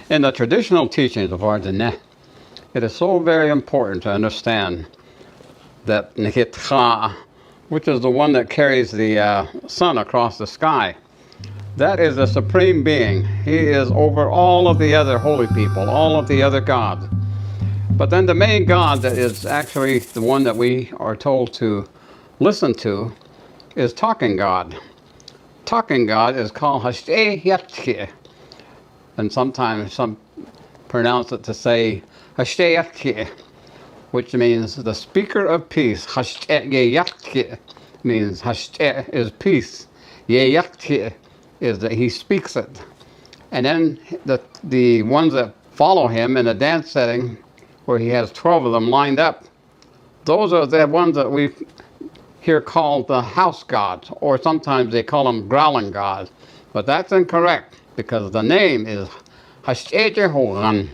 In the traditional teachings of our Diné, it is so very important to understand that neizghání, which is the one that carries the sun across the sky, that is the supreme being. He is over all of the other holy people, all of the other gods. But then the main God that is actually the one that we are told to listen to is Talking God. Talking God is called haashch'ééłti'i. And sometimes some pronounce it to say haashch'ééłti'i, which means the speaker of peace. Haashch'ééłti'i means haashch'é is peace. Ye'ééłti'i is that he speaks it. And then the ones that follow him in a dance setting, where he has 12 of them lined up, those are the ones that we hear called the house gods, or sometimes they call them growling gods. But that's incorrect, because the name is haashch'ééłti'i.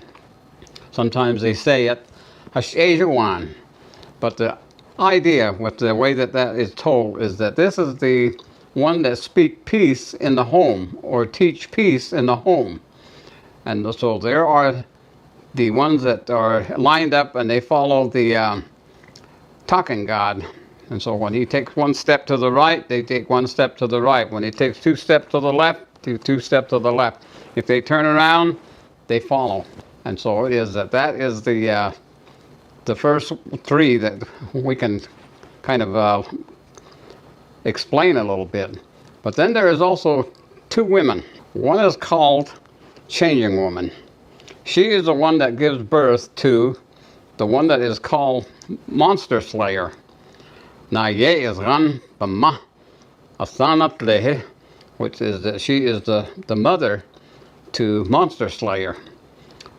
Sometimes they say it haashch'ééłti'i. But the idea with the way that is told is that this is the one that speak peace in the home, or teach peace in the home. And so there are the ones that are lined up and they follow the talking God. And so when he takes one step to the right, they take one step to the right. When he takes 2 steps to the left, 2 steps to the left. If they turn around, they follow. And so it is that is the first 3 that we can kind of explain a little bit. But then there is also 2 women. One is called Changing Woman. She is the one that gives birth to the one that is called Monster Slayer. Naayééʼ, which is that she is the mother to Monster Slayer.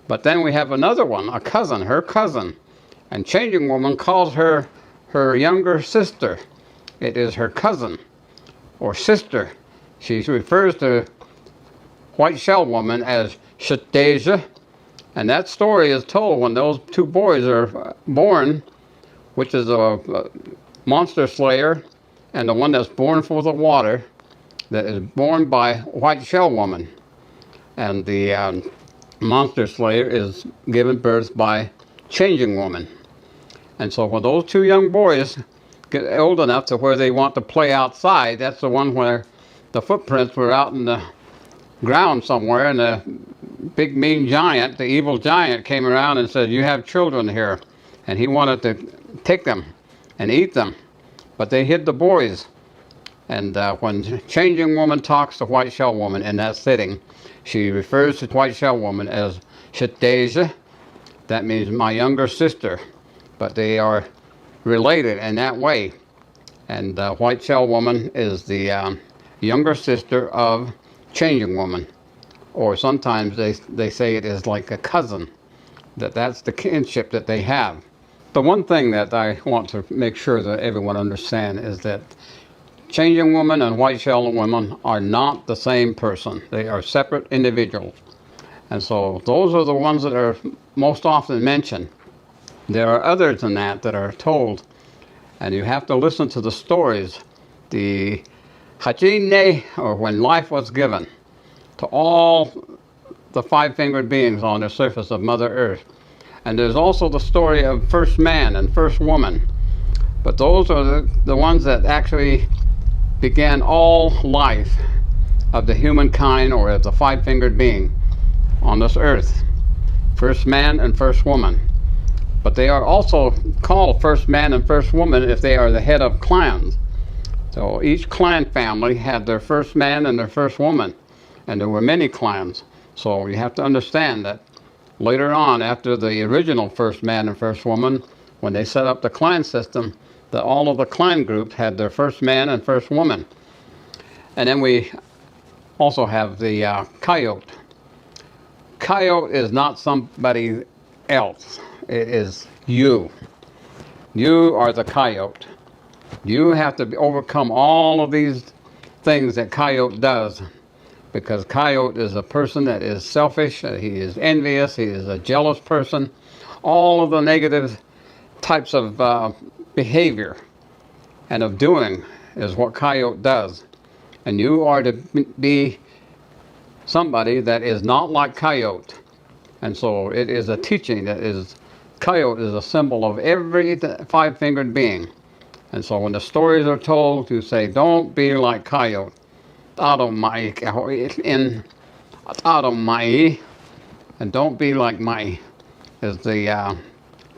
But then we have another one, a cousin, her cousin. And Changing Woman calls her younger sister. It is her cousin or sister. She refers to White Shell Woman as haashch'ééłti'i. And that story is told when those 2 boys are born, which is a monster slayer, and the one that's born for the water, that is born by White Shell Woman. And the monster slayer is given birth by Changing Woman. And so when those 2 young boys get old enough to where they want to play outside, that's the one where the footprints were out in the ground somewhere, and the big mean giant, the evil giant, came around and said, "You have children here," and he wanted to take them and eat them, but they hid the boys. And when Changing Woman talks to White Shell Woman in that sitting, she refers to White Shell Woman as haashch'ééłti'i. That means my younger sister, but they are related in that way. And White Shell Woman is the younger sister of Changing Woman, or sometimes they say it is like a cousin, that's the kinship that they have. The one thing that I want to make sure that everyone understands is that Changing Woman and White Shell Woman are not the same person. They are separate individuals. And so those are the ones that are most often mentioned. There are others than that are told, and you have to listen to the stories. The haachch'ééłti'i, or when life was given to all the 5-fingered beings on the surface of Mother Earth. And there's also the story of first man and first woman. But those are the ones that actually began all life of the humankind, or of the 5-fingered being on this earth. First man and first woman. But they are also called first man and first woman if they are the head of clans. So each clan family had their first man and their first woman. And there were many clans. So you have to understand that later on, after the original first man and first woman, when they set up the clan system, that all of the clan groups had their first man and first woman. And then we also have the coyote. Coyote is not somebody else. It is you. You are the coyote. You have to overcome all of these things that coyote does, because coyote is a person that is selfish, he is envious, he is a jealous person. All of the negative types of behavior and of doing is what coyote does. And you are to be somebody that is not like coyote. And so it is a teaching that is, coyote is a symbol of every five-fingered being. And so when the stories are told, you say, don't be like coyote. Naayééʼ, and don't be like Mai, is the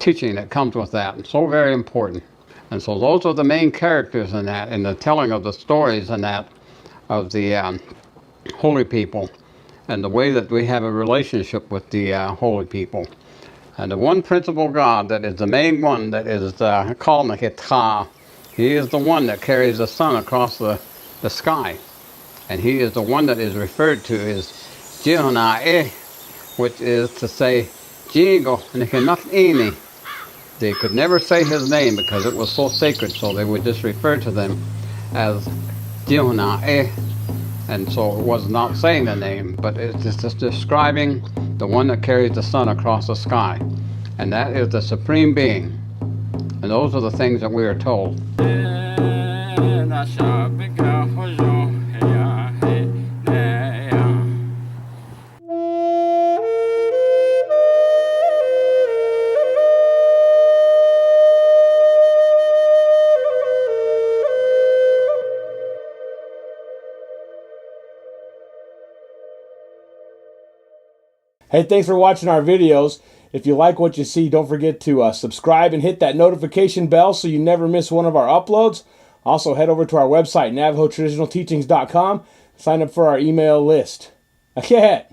teaching that comes with that. It's so very important. And so those are the main characters in that, in the telling of the stories and that of the holy people, and the way that we have a relationship with the holy people. And the one principal God that is the main one that is called neizghání, he is the one that carries the sun across the sky. And he is the one that is referred to as Jóhonaa'éí, which is to say, neizghání. They could never say his name because it was so sacred, so they would just refer to them as Jóhonaa'éí. And so it was not saying the name, but it's just describing the one that carries the sun across the sky. And that is the supreme being. And those are the things that we are told. Hey, thanks for watching our videos. If you like what you see, don't forget to subscribe and hit that notification bell so you never miss one of our uploads. Also, head over to our website, NavajoTraditionalTeachings.com. Sign up for our email list. Okay.